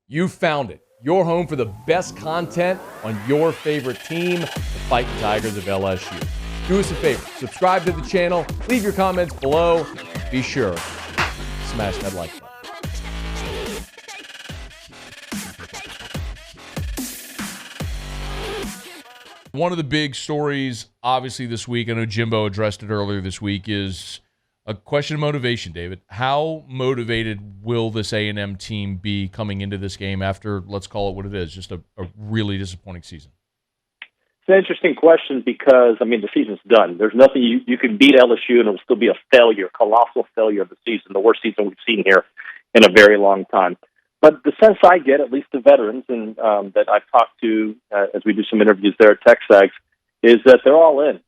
You found it. Your home for the best content on your favorite team, the Fighting Tigers of LSU. Do us a favor. Subscribe to the channel. Leave your comments below. Be sure to smash that like button. One of the big stories, obviously, this week, I know Jimbo addressed it earlier this week, is a question of motivation, David. How motivated will this A&M team be coming into this game after, let's call it what it is, just a really disappointing season? It's an interesting question because, the season's done. There's nothing you can beat LSU and it'll still be a failure, colossal failure of the season, the worst season we've seen here in a very long time. But the sense I get, at least the veterans and that I've talked to as we do some interviews there at TexAgs, is that they're all in.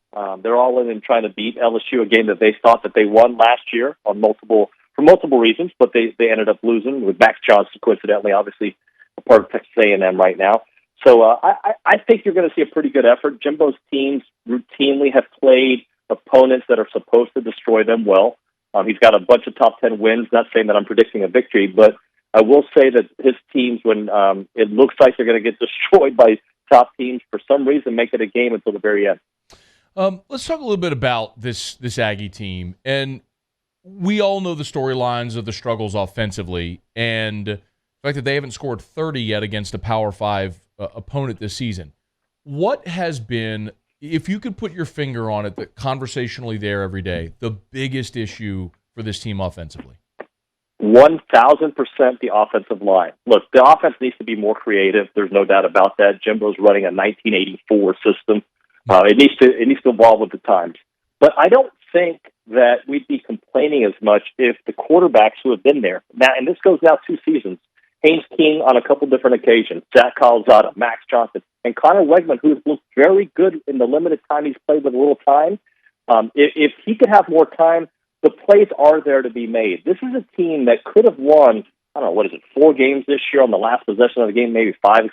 They're all in trying to beat LSU, a game that they thought that they won last year for multiple reasons, but they ended up losing with Max Johnson, coincidentally, obviously a part of Texas A&M right now. So I think you're going to see a pretty good effort. Jimbo's teams routinely have played opponents that are supposed to destroy them well. He's got a bunch of top 10 wins, not saying that I'm predicting a victory, but I will say that his teams, when it looks like they're going to get destroyed by top teams, for some reason make it a game until the very end. Let's talk a little bit about this Aggie team. And we all know the storylines of the struggles offensively and the fact that they haven't scored 30 yet against a Power 5 opponent this season. What has been, if you could put your finger on it, conversationally there every day, the biggest issue for this team offensively? 1,000% the offensive line. Look, the offense needs to be more creative. There's no doubt about that. Jimbo's running a 1984 system. It needs to evolve with the times. But I don't think that we'd be complaining as much if the quarterbacks who have been there now, and this goes now 2 seasons. Haynes King on a couple different occasions, Zach Calzada, Max Johnson, and Connor Wegman, who's looked very good in the limited time he's played with a little time. If he could have more time, the plays are there to be made. This is a team that could have won, 4 games this year on the last possession of the game, maybe 5,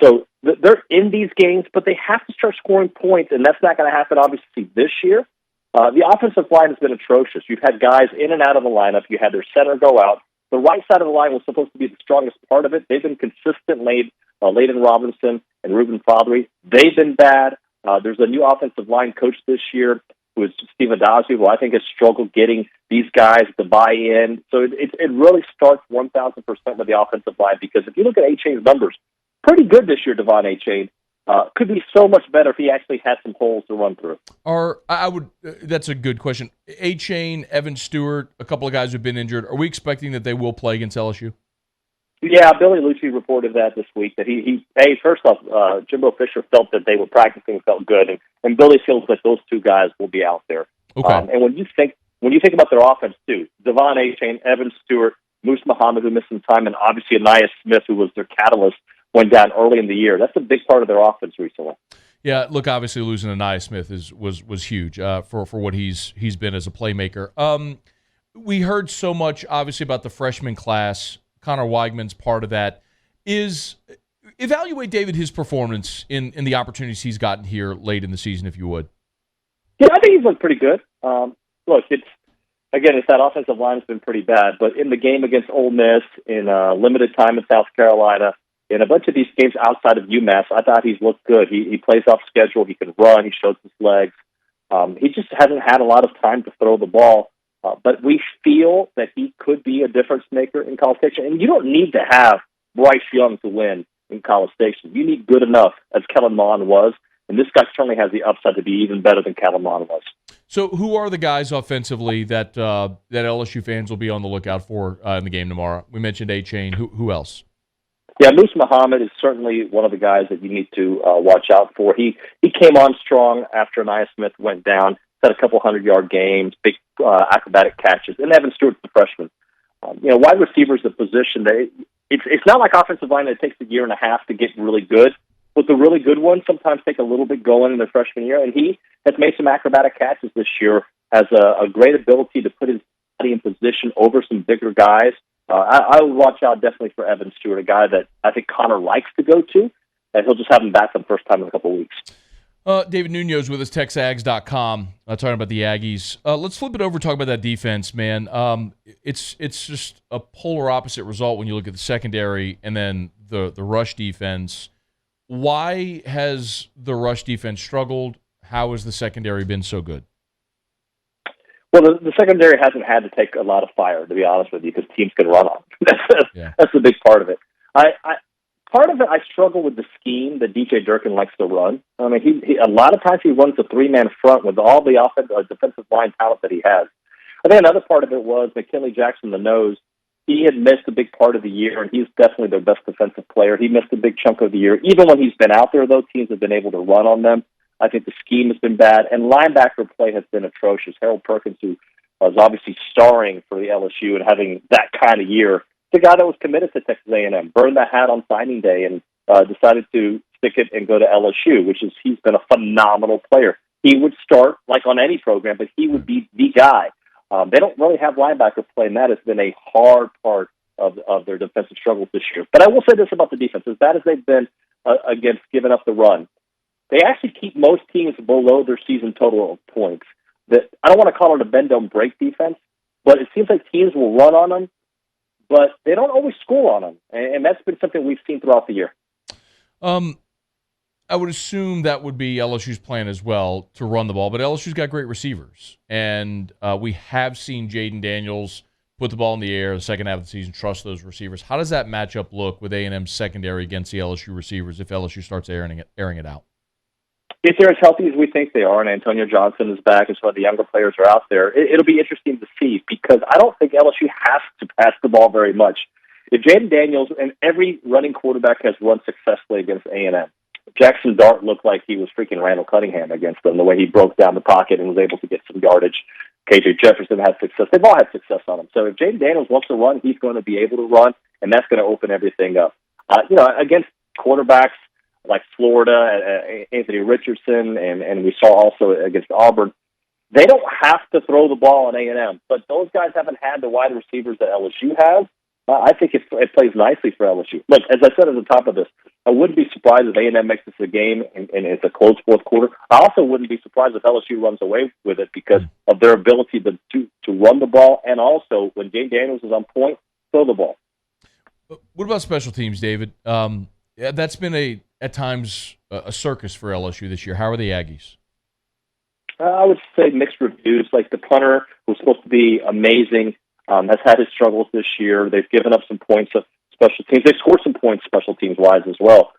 So they're in these games, but they have to start scoring points, and that's not going to happen, obviously, this year. The offensive line has been atrocious. You've had guys in and out of the lineup. You had their center go out. The right side of the line was supposed to be the strongest part of it. They've been consistent late. Layden Robinson and Ruben Fadri, they've been bad. There's a new offensive line coach this year who is Steve Adazzi, who I think has struggled getting these guys to buy in. So it really starts 1,000% with the offensive line, because if you look at A-Chain's numbers, pretty good this year, Devon A-Chain. Could be so much better if he actually had some holes to run through. That's a good question. A-Chain, Evan Stewart, a couple of guys who've been injured. Are we expecting that they will play against LSU? Yeah, Billy Lucci reported that this week, that first off, Jimbo Fisher felt that they were practicing, felt good, and Billy feels that those 2 guys will be out there. Okay. And when you think about their offense too, Devon A-Chain, Evan Stewart, Moose Muhammad, who missed some time, and obviously Aniyah Smith, who was their catalyst, went down early in the year. That's a big part of their offense recently. Yeah, look, obviously losing Aniyah Smith was huge for what he's been as a playmaker. We heard so much, obviously, about the freshman class. Connor Weigman's part of that. Evaluate, David, his performance in the opportunities he's gotten here late in the season, if you would. Yeah, I think he's looked pretty good. Look, it's that offensive line has been pretty bad, but in the game against Ole Miss, in limited time in South Carolina, in a bunch of these games outside of UMass, I thought he's looked good. He plays off schedule. He can run. He shows his legs. He just hasn't had a lot of time to throw the ball. But we feel that he could be a difference maker in College Station. And you don't need to have Bryce Young to win in College Station. You need good enough, as Kellen Mond was. And this guy certainly has the upside to be even better than Kellen Mond was. So who are the guys offensively that LSU fans will be on the lookout for in the game tomorrow? We mentioned A-Chain. Who else? Yeah, Moose Muhammad is certainly one of the guys that you need to watch out for. He came on strong after Aniyah Smith went down, had a couple 100-yard games, big acrobatic catches, and Evan Stewart's the freshman. Wide receiver is the position that it's not like offensive line that takes a year and a half to get really good, but the really good ones sometimes take a little bit going in their freshman year, and he has made some acrobatic catches this year, has a great ability to put his body in position over some bigger guys. I would watch out definitely for Evan Stewart, a guy that I think Connor likes to go to, and he'll just have him back for the first time in a couple of weeks. David Nuno is with us, TexAgs.com, talking about the Aggies. Let's flip it over and talk about that defense, man. It's just a polar opposite result when you look at the secondary and then the rush defense. Why has the rush defense struggled? How has the secondary been so good? Well, the secondary hasn't had to take a lot of fire, to be honest with you, because teams can run on. That's the big part of it. Part of it, I struggle with the scheme that DJ Durkin likes to run. I mean, he a lot of times he runs a three-man front with all the defensive line talent that he has. I think another part of it was McKinley Jackson, the nose. He had missed a big part of the year, and he's definitely their best defensive player. He missed a big chunk of the year. Even when he's been out there, though, teams have been able to run on them. I think the scheme has been bad, and linebacker play has been atrocious. Harold Perkins, who was obviously starring for the LSU and having that kind of year, the guy that was committed to Texas A&M, burned the hat on signing day and decided to stick it and go to LSU, he's been a phenomenal player. He would start like on any program, but he would be the guy. They don't really have linebacker play, and that has been a hard part of their defensive struggles this year. But I will say this about the defense: as bad as they've been against giving up the run, they actually keep most teams below their season total of points. I don't want to call it a bend don't break defense, but it seems like teams will run on them, but they don't always score on them, and that's been something we've seen throughout the year. I would assume that would be LSU's plan as well, to run the ball, but LSU's got great receivers, and we have seen Jaden Daniels put the ball in the air the second half of the season, trust those receivers. How does that matchup look with A&M's secondary against the LSU receivers if LSU starts airing it out? If they're as healthy as we think they are, and Antonio Johnson is back, as well the younger players are out there, it'll be interesting to see, because I don't think LSU has to pass the ball very much. If Jaden Daniels, and every running quarterback has run successfully against A&M, Jackson Dart looked like he was freaking Randall Cunningham against them, the way he broke down the pocket and was able to get some yardage. KJ Jefferson had success. They've all had success on him. So if Jaden Daniels wants to run, he's going to be able to run, and that's going to open everything up. Against quarterbacks like Florida, Anthony Richardson, and we saw also against Auburn, they don't have to throw the ball on A&M, but those guys haven't had the wide receivers that LSU has. I think it plays nicely for LSU. Look, as I said at the top of this, I wouldn't be surprised if A&M makes this a game and it's a close fourth quarter. I also wouldn't be surprised if LSU runs away with it because of their ability to run the ball, and also when Jaden Daniels is on point, throw the ball. What about special teams, David? That's been at times a circus for LSU this year. How are the Aggies? I would say mixed reviews. Like the punter, who's supposed to be amazing, has had his struggles this year. They've given up some points of special teams. They scored some points special teams wise as well.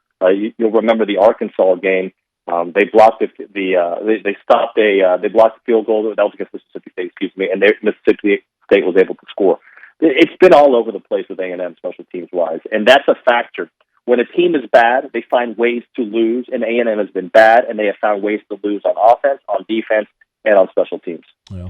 You'll remember the Arkansas game. They blocked they blocked the field goal that was against Mississippi State. And Mississippi State was able to score. It's been all over the place with A&M special teams wise, and that's a factor. When a team is bad, they find ways to lose, and A&M has been bad, and they have found ways to lose on offense, on defense, and on special teams. Yeah.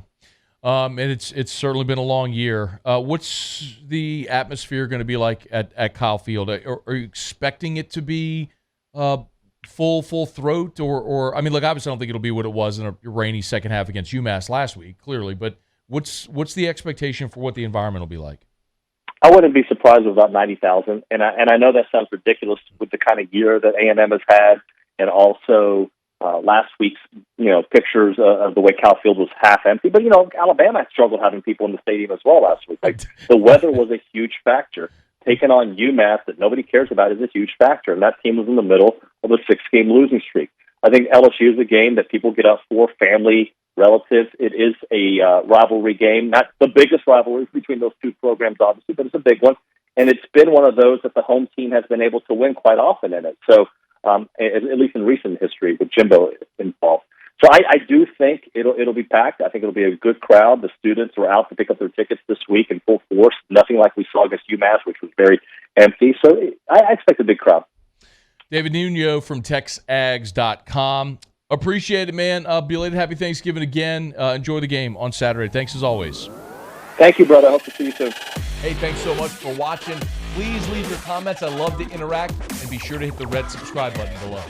And it's certainly been a long year. What's the atmosphere going to be like at Kyle Field? Are you expecting it to be full throat, or I mean, look, obviously I don't think it'll be what it was in a rainy second half against UMass last week, clearly. But what's the expectation for what the environment will be like? I wouldn't be surprised with about 90,000, and I know that sounds ridiculous with the kind of year that A&M has had, and also last week's pictures of the way Cal Field was half empty. But Alabama had struggled having people in the stadium as well last week. Like the weather was a huge factor. Taking on UMass that nobody cares about is a huge factor, and that team was in the middle of a 6-game losing streak. I think LSU is a game that people get up for, family, relatives. It is a rivalry game, not the biggest rivalry between those two programs, obviously, but it's a big one. And it's been one of those that the home team has been able to win quite often in it. So, at least in recent history with Jimbo involved. So I do think it'll be packed. I think it'll be a good crowd. The students were out to pick up their tickets this week in full force. Nothing like we saw against UMass, which was very empty. So I expect a big crowd. David Nuno from TexAgs.com. Appreciate it, man. Belated happy Thanksgiving again. Enjoy the game on Saturday. Thanks as always. Thank you, brother. Hope to see you soon. Hey, thanks so much for watching. Please leave your comments. I love to interact. And be sure to hit the red subscribe button below.